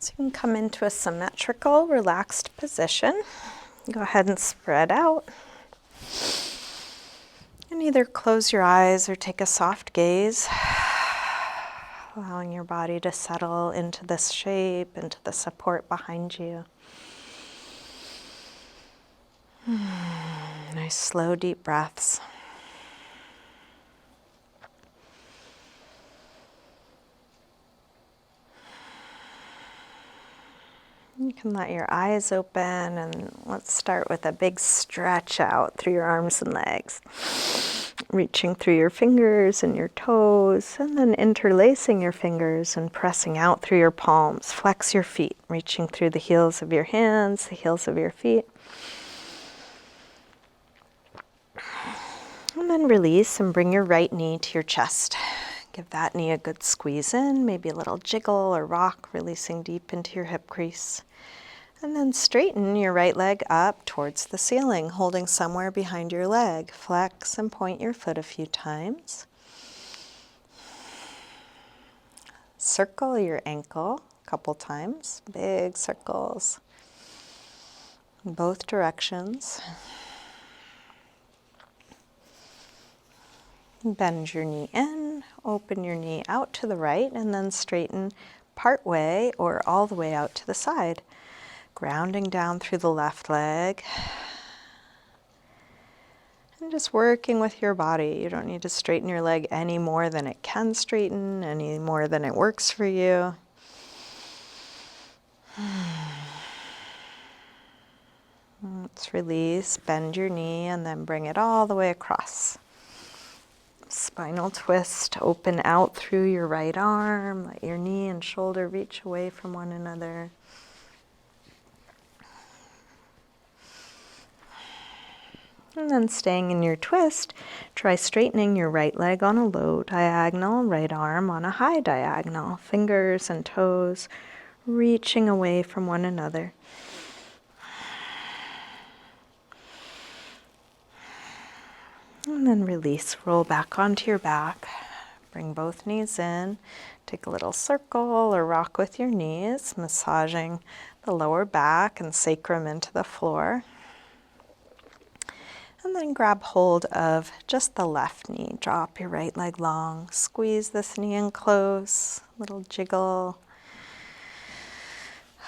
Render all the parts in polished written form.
So you can come into a symmetrical, relaxed position. Go ahead and spread out. And either close your eyes or take a soft gaze, allowing your body to settle into this shape, into the support behind you. Nice, slow, deep breaths. You can let your eyes open, and let's start with a big stretch out through your arms and legs. Reaching through your fingers and your toes, and then interlacing your fingers and pressing out through your palms. Flex your feet, reaching through the heels of your hands, the heels of your feet. And then release and bring your right knee to your chest. Give that knee a good squeeze in, maybe a little jiggle or rock, releasing deep into your hip crease. And then straighten your right leg up towards the ceiling, holding somewhere behind your leg. Flex and point your foot a few times. Circle your ankle a couple times, big circles in both directions. Bend your knee in, open your knee out to the right, and then straighten part way or all the way out to the side. Grounding down through the left leg. And just working with your body. You don't need to straighten your leg any more than it can straighten, any more than it works for you. Let's release, bend your knee, and then bring it all the way across. Spinal twist, open out through your right arm. Let your knee and shoulder reach away from one another. And then staying in your twist, try straightening your right leg on a low diagonal, right arm on a high diagonal. Fingers and toes reaching away from one another. And then release, roll back onto your back. Bring both knees in. Take a little circle or rock with your knees, massaging the lower back and sacrum into the floor. And then grab hold of just the left knee. Drop your right leg long. Squeeze this knee in close. Little jiggle.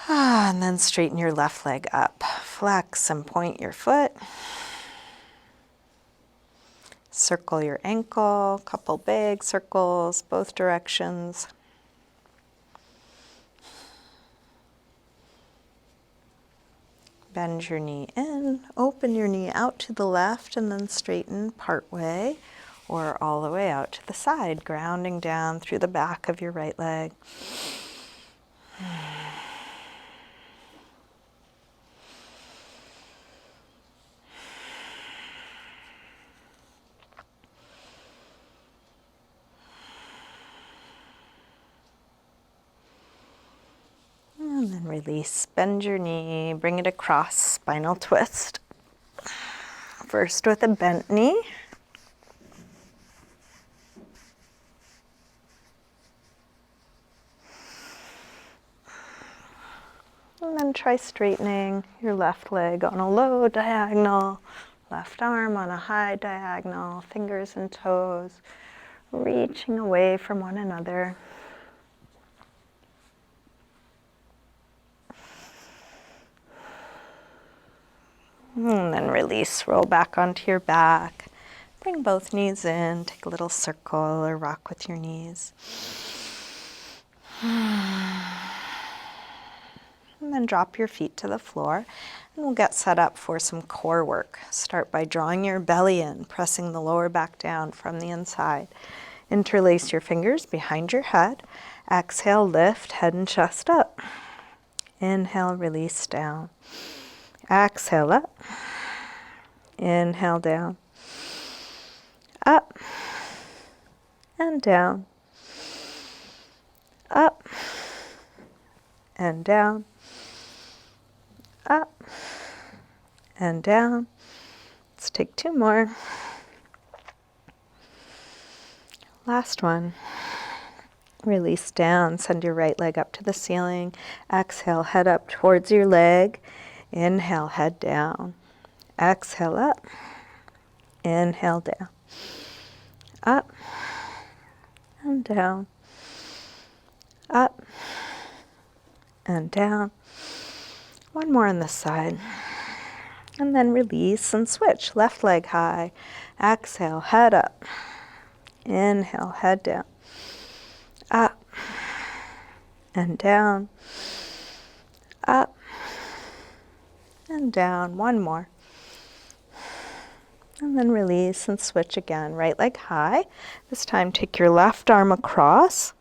And then straighten your left leg up. Flex and point your foot. Circle your ankle. Couple big circles, both directions. Bend your knee in, open your knee out to the left, and then straighten part way or all the way out to the side, grounding down through the back of your right leg. And then release, bend your knee, bring it across, spinal twist. First with a bent knee. And then try straightening your left leg on a low diagonal, left arm on a high diagonal, fingers and toes reaching away from one another. And then release, roll back onto your back. Bring both knees in, take a little circle or rock with your knees. And then drop your feet to the floor, and we'll get set up for some core work. Start by drawing your belly in, pressing the lower back down from the inside. Interlace your fingers behind your head. Exhale, lift head and chest up. Inhale, release down. Exhale up. Inhale down. Up and down. Up and down. Up and down. Let's take two more. Last one. Release down, send your right leg up to the ceiling. Exhale, head up towards your leg. Inhale, head down. Exhale, up. Inhale, down. Up and down. Up and down. One more on this side. And then release and switch. Left leg high. Exhale, head up. Inhale, head down. Up and down. Up and down. One more. And then release and switch again. Right leg high. This time take your left arm across.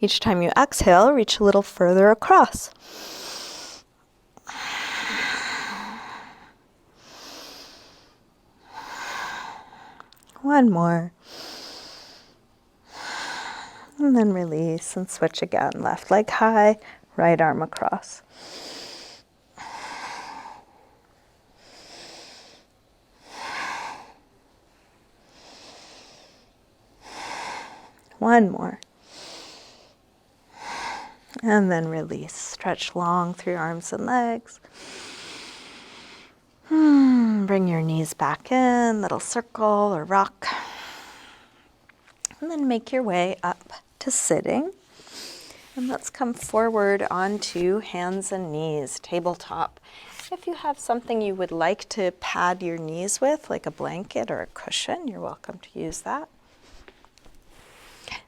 Each time you exhale, reach a little further across. One more. And then release and switch again. Left leg high, right arm across. One more. And then release. Stretch long through your arms and legs. Bring your knees back in, little circle or rock. And then make your way up to sitting. And let's come forward onto hands and knees, tabletop. If you have something you would like to pad your knees with, like a blanket or a cushion, you're welcome to use that.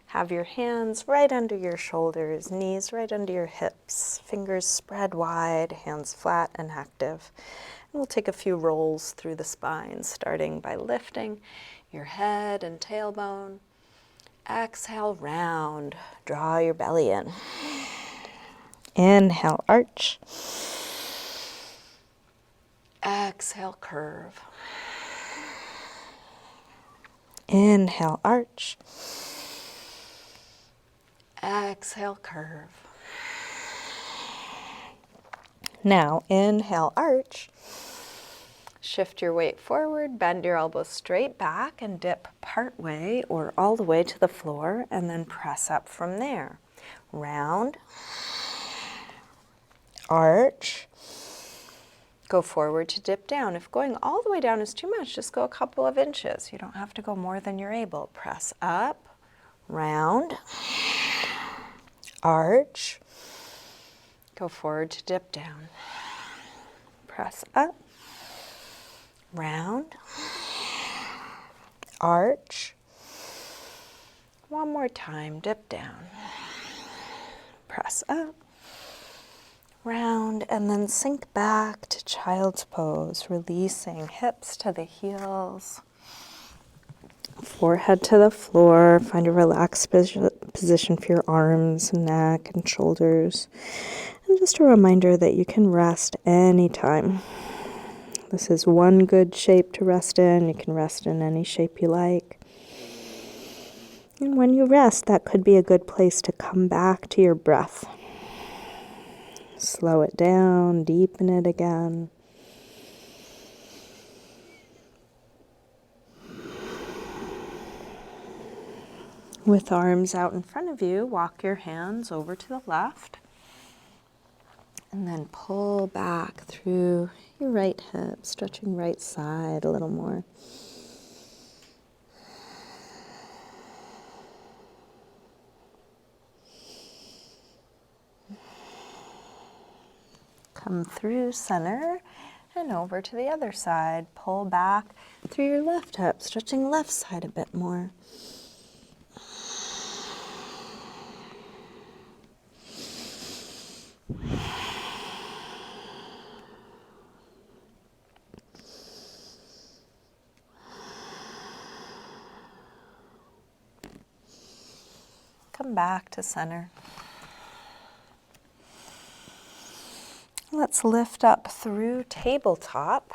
Have your hands right under your shoulders, knees right under your hips, fingers spread wide, hands flat and active. And we'll take a few rolls through the spine, starting by lifting your head and tailbone. Exhale, round. Draw your belly in. Inhale, arch. Exhale, curve. Inhale, arch. Exhale, curve. Now, inhale, arch. Shift your weight forward, bend your elbows straight back and dip part way or all the way to the floor and then press up from there. Round. Arch. Go forward to dip down. If going all the way down is too much, just go a couple of inches. You don't have to go more than you're able. Press up, round, arch. Go forward to dip down. Press up, round, arch. One more time, dip down. Press up, round, and then sink back to child's pose, releasing hips to the heels, forehead to the floor. Find a relaxed position for your arms, neck, and shoulders. And just a reminder that you can rest anytime. This is one good shape to rest in. You can rest in any shape you like. And when you rest, that could be a good place to come back to your breath. Slow it down, deepen it again. With arms out in front of you, walk your hands over to the left. And then pull back through your right hip, stretching right side a little more. Come through center and over to the other side. Pull back through your left hip, stretching left side a bit more. Come back to center. Let's lift up through tabletop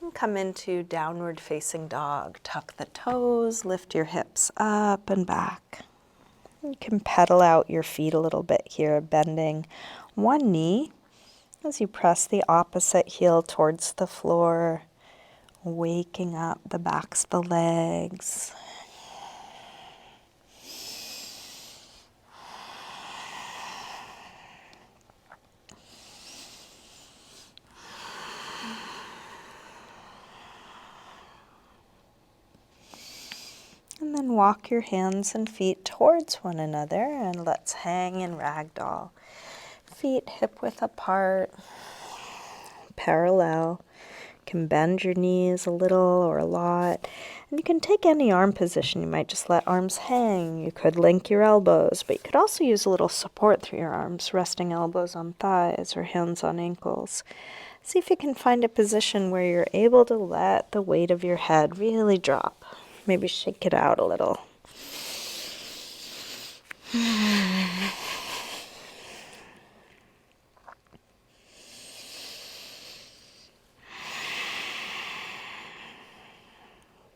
and come into downward facing dog. Tuck the toes, lift your hips up and back. You can pedal out your feet a little bit here, bending one knee as you press the opposite heel towards the floor, waking up the backs of the legs. And walk your hands and feet towards one another, and let's hang in ragdoll. Feet hip width apart, parallel. You can bend your knees a little or a lot. And you can take any arm position. You might just let arms hang. You could link your elbows, but you could also use a little support through your arms, resting elbows on thighs or hands on ankles. See if you can find a position where you're able to let the weight of your head really drop. Maybe shake it out a little.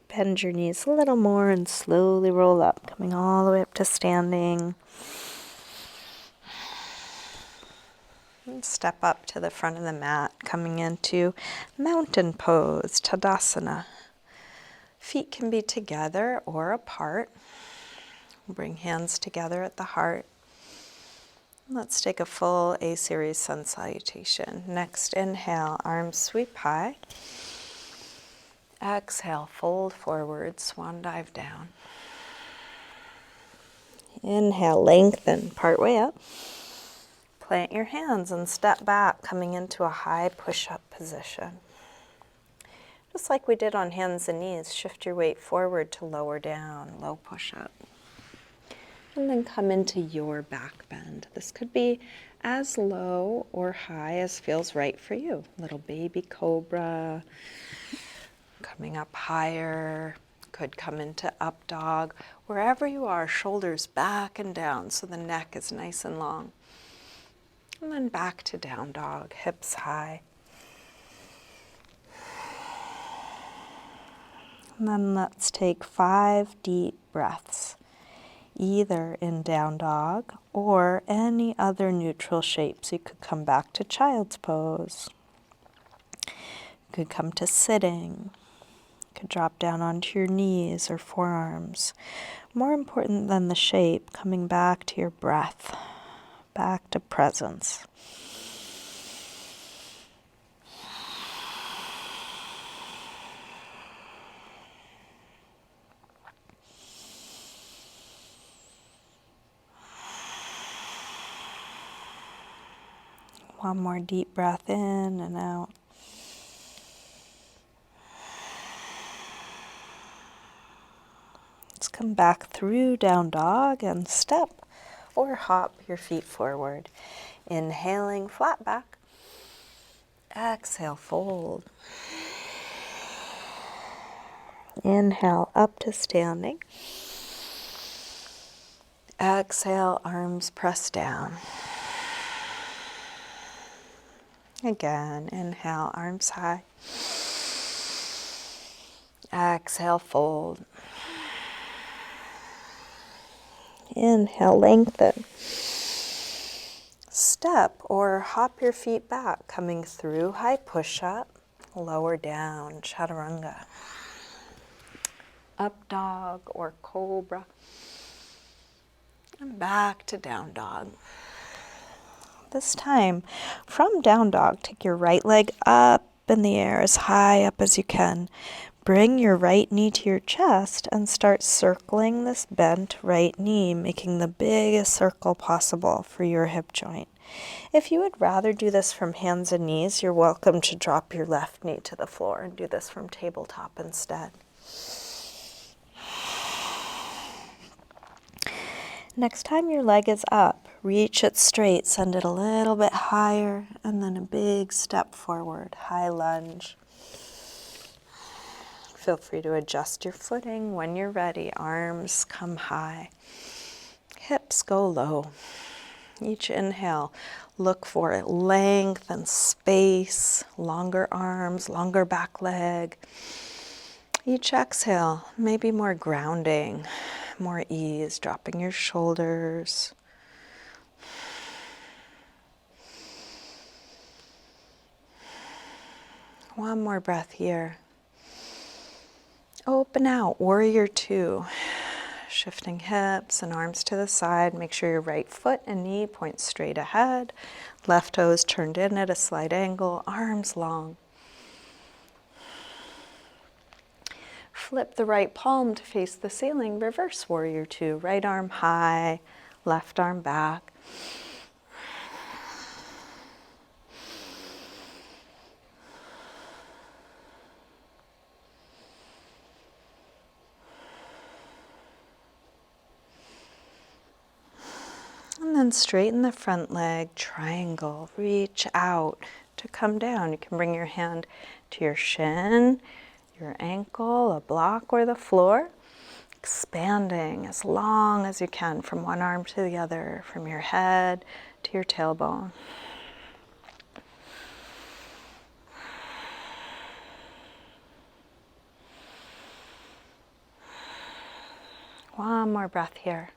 Bend your knees a little more and slowly roll up, coming all the way up to standing. And step up to the front of the mat, coming into mountain pose, Tadasana. Feet can be together or apart. Bring hands together at the heart. Let's take a full A-series sun salutation. Next, inhale, arms sweep high. Exhale, fold forward, swan dive down. Inhale, lengthen, part way up. Plant your hands and step back, coming into a high push-up position. Just like we did on hands and knees, shift your weight forward to lower down, low push-up. And then come into your back bend. This could be as low or high as feels right for you. Little baby cobra, coming up higher, could come into up dog. Wherever you are, shoulders back and down so the neck is nice and long. And then back to down dog, hips high. And then let's take 5 deep breaths, either in down dog or any other neutral shapes. You could come back to child's pose. You could come to sitting. You could drop down onto your knees or forearms. More important than the shape, coming back to your breath, back to presence. One more deep breath in and out. Let's come back through down dog and step or hop your feet forward. Inhaling, flat back. Exhale, fold. Inhale, up to standing. Exhale, arms press down. Again, inhale, arms high. Exhale, fold. Inhale, lengthen. Step or hop your feet back, coming through high push-up, lower down, chaturanga. Up dog or cobra. And back to down dog. This time, from down dog, take your right leg up in the air as high up as you can. Bring your right knee to your chest and start circling this bent right knee, making the biggest circle possible for your hip joint. If you would rather do this from hands and knees, you're welcome to drop your left knee to the floor and do this from tabletop instead. Next time your leg is up, reach it straight, send it a little bit higher, and then a big step forward, high lunge. Feel free to adjust your footing when you're ready. Arms come high, hips go low. Each inhale, look for length and space, longer arms, longer back leg. Each exhale, maybe more grounding, more ease, dropping your shoulders. One more breath here. Open out, warrior two. Shifting hips and arms to the side. Make sure your right foot and knee point straight ahead. Left toes turned in at a slight angle, arms long. Flip the right palm to face the ceiling, reverse warrior two. Right arm high, left arm back. And then straighten the front leg, triangle, reach out to come down. You can bring your hand to your shin, your ankle, a block, or the floor. Expanding as long as you can from one arm to the other, from your head to your tailbone. One more breath here.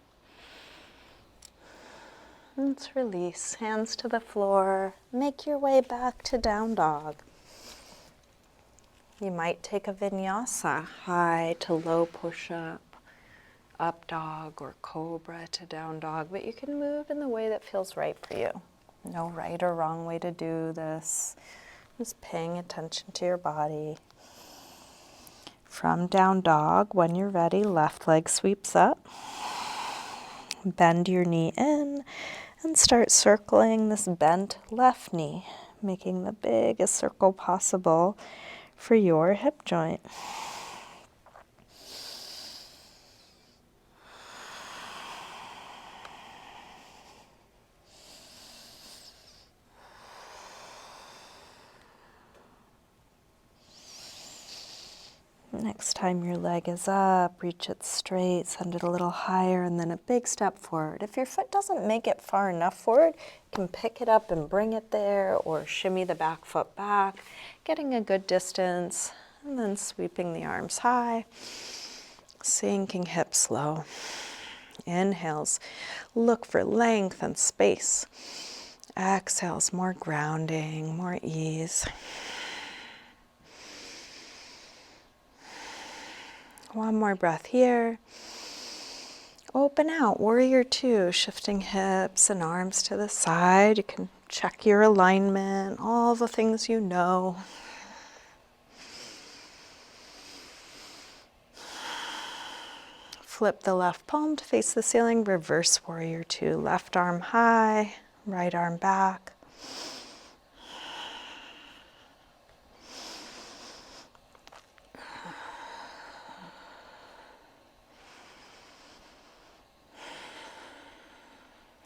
Let's release, hands to the floor. Make your way back to down dog. You might take a vinyasa, high to low push-up, up dog, or cobra to down dog, but you can move in the way that feels right for you. No right or wrong way to do this. Just paying attention to your body. From down dog, when you're ready, left leg sweeps up. Bend your knee in and start circling this bent left knee, making the biggest circle possible for your hip joint. Next time your leg is up, reach it straight, send it a little higher, and then a big step forward. If your foot doesn't make it far enough forward, you can pick it up and bring it there, or shimmy the back foot back, getting a good distance, and then sweeping the arms high, sinking hips low. Inhales, look for length and space. Exhales, more grounding, more ease. One more breath here. Open out, warrior two, shifting hips and arms to the side. You can check your alignment, all the things you know. Flip the left palm to face the ceiling, reverse warrior two. Left arm high, right arm back.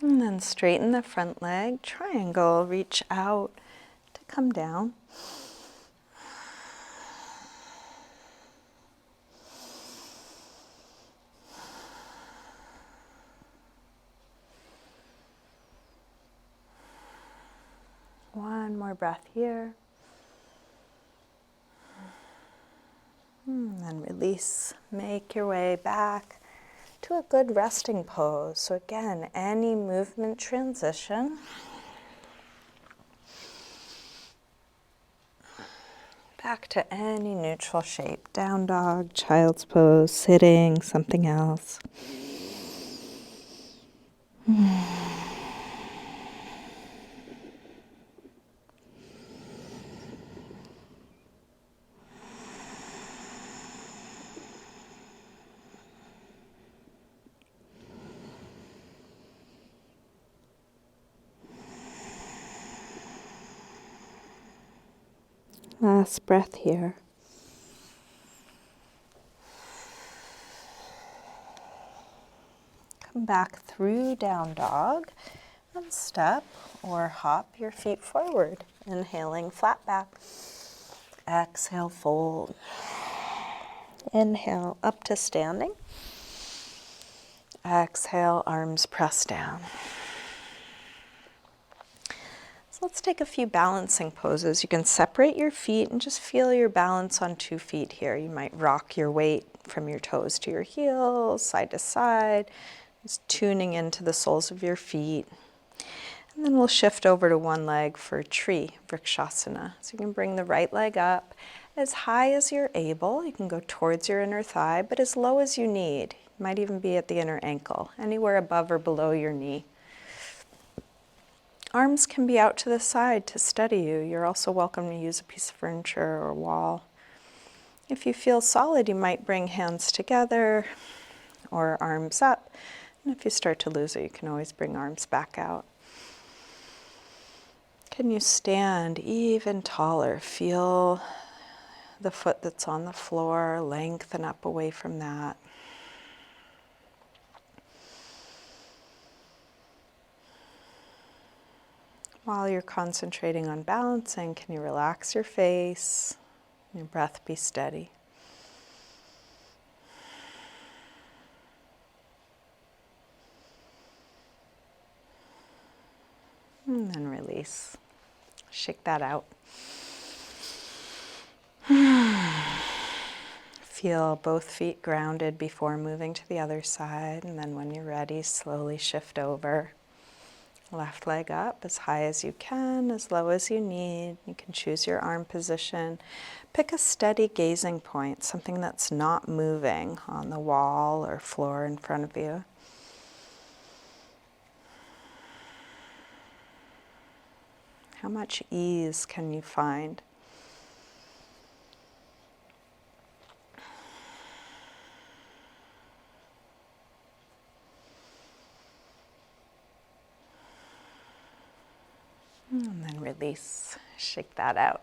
And then straighten the front leg, triangle, reach out to come down. One more breath here. And then release, make your way back to a good resting pose. So again, any movement transition. Back to any neutral shape. Down dog, child's pose, sitting, something else. Last breath here. Come back through down dog and step or hop your feet forward. Inhaling, flat back. Exhale, fold. Inhale, up to standing. Exhale, arms press down. Let's take a few balancing poses. You can separate your feet and just feel your balance on 2 feet here. You might rock your weight from your toes to your heels, side to side, just tuning into the soles of your feet. And then we'll shift over to one leg for tree, Vrikshasana. So you can bring the right leg up as high as you're able. You can go towards your inner thigh, but as low as you need. You might even be at the inner ankle, anywhere above or below your knee. Arms can be out to the side to steady you. You're also welcome to use a piece of furniture or wall. If you feel solid, you might bring hands together or arms up. And if you start to lose it, you can always bring arms back out. Can you stand even taller? Feel the foot that's on the floor, lengthen up away from that. While you're concentrating on balancing, can you relax your face? Your breath be steady. And then release. Shake that out. Feel both feet grounded before moving to the other side, and then when you're ready, slowly shift over. Left leg up as high as you can, as low as you need. You can choose your arm position. Pick a steady gazing point, something that's not moving on the wall or floor in front of you. How much ease can you find? And then release, shake that out.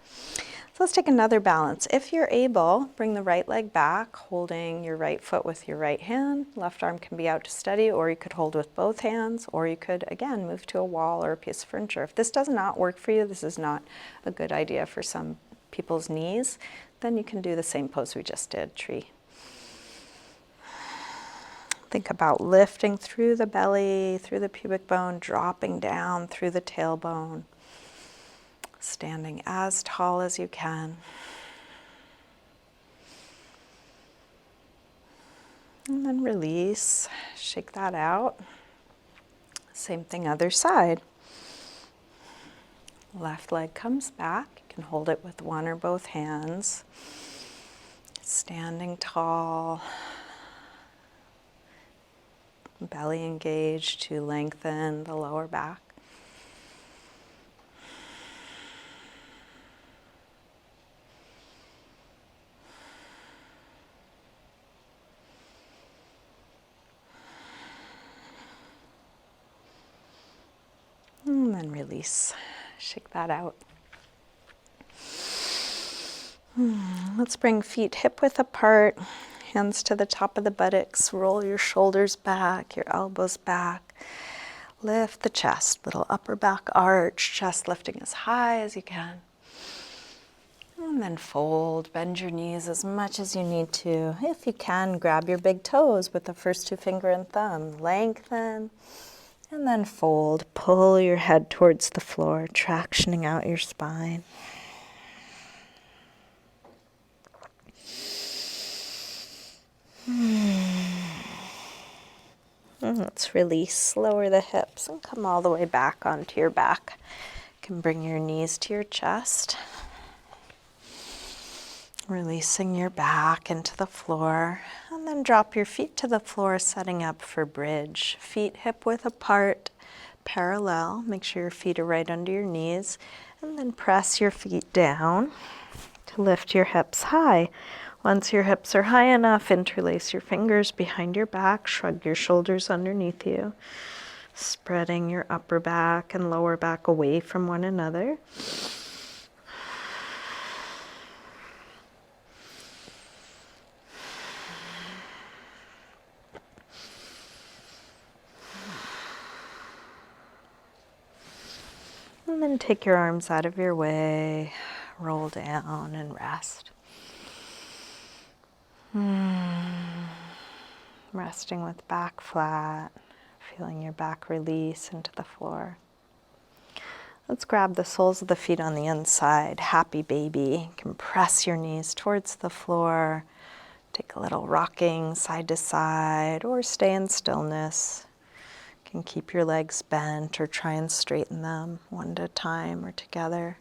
So let's take another balance. If you're able, bring the right leg back, holding your right foot with your right hand. Left arm can be out to steady, or you could hold with both hands, or you could, again, move to a wall or a piece of furniture. If this does not work for you, this is not a good idea for some people's knees, then you can do the same pose we just did, tree. Think about lifting through the belly, through the pubic bone, dropping down through the tailbone, standing as tall as you can. And then release, shake that out. Same thing, other side. Left leg comes back. You can hold it with one or both hands. Standing tall. Belly engaged to lengthen the lower back. And then release. Shake that out. Let's bring feet hip width apart. Hands to the top of the buttocks, roll your shoulders back, your elbows back. Lift the chest, little upper back arch, chest lifting as high as you can. And then fold, bend your knees as much as you need to. If you can, grab your big toes with the first two finger and thumb. Lengthen, and then fold. Pull your head towards the floor, tractioning out your spine. Let's release, lower the hips and come all the way back onto your back. You can bring your knees to your chest. Releasing your back into the floor, and then drop your feet to the floor, setting up for bridge. Feet hip width apart, parallel. Make sure your feet are right under your knees, and then press your feet down to lift your hips high. Once your hips are high enough, interlace your fingers behind your back, shrug your shoulders underneath you, spreading your upper back and lower back away from one another. And then take your arms out of your way, roll down and rest. Resting with back flat, feeling your back release into the floor. Let's grab the soles of the feet on the inside, happy baby. You can press your knees towards the floor, take a little rocking side to side, or stay in stillness. You can keep your legs bent or try and straighten them one at a time or together.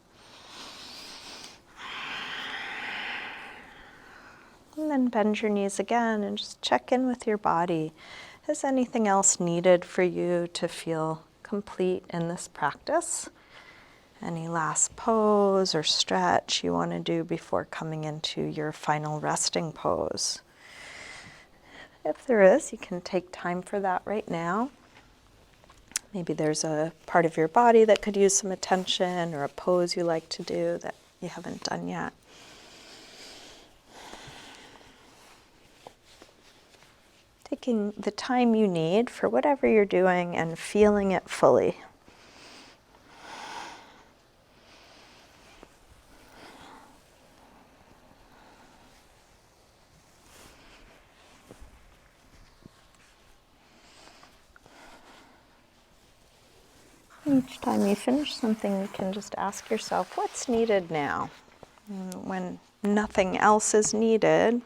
And then bend your knees again and just check in with your body. Is anything else needed for you to feel complete in this practice? Any last pose or stretch you want to do before coming into your final resting pose? If there is, you can take time for that right now. Maybe there's a part of your body that could use some attention, or a pose you like to do that you haven't done yet. Taking the time you need for whatever you're doing and feeling it fully. Each time you finish something, you can just ask yourself, what's needed now? When nothing else is needed, you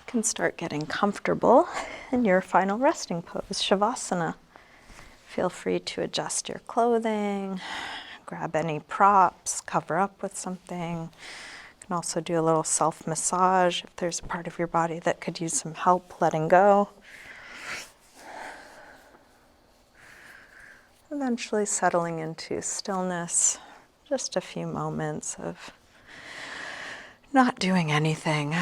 can start getting comfortable in your final resting pose, Shavasana. Feel free to adjust your clothing, grab any props, cover up with something. You can also do a little self-massage if there's a part of your body that could use some help letting go. Eventually settling into stillness, just a few moments of not doing anything.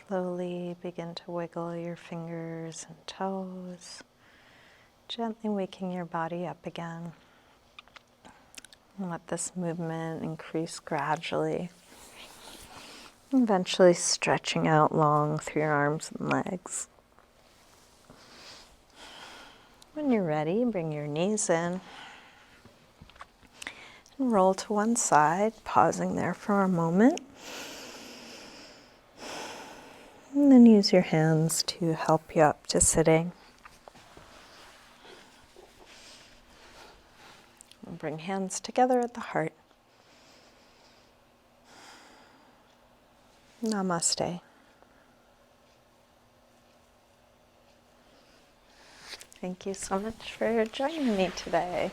Slowly begin to wiggle your fingers and toes, gently waking your body up again. And let this movement increase gradually, eventually stretching out long through your arms and legs. When you're ready, bring your knees in and roll to one side, pausing there for a moment. And then use your hands to help you up to sitting. And bring hands together at the heart. Namaste. Thank you so much for joining me today.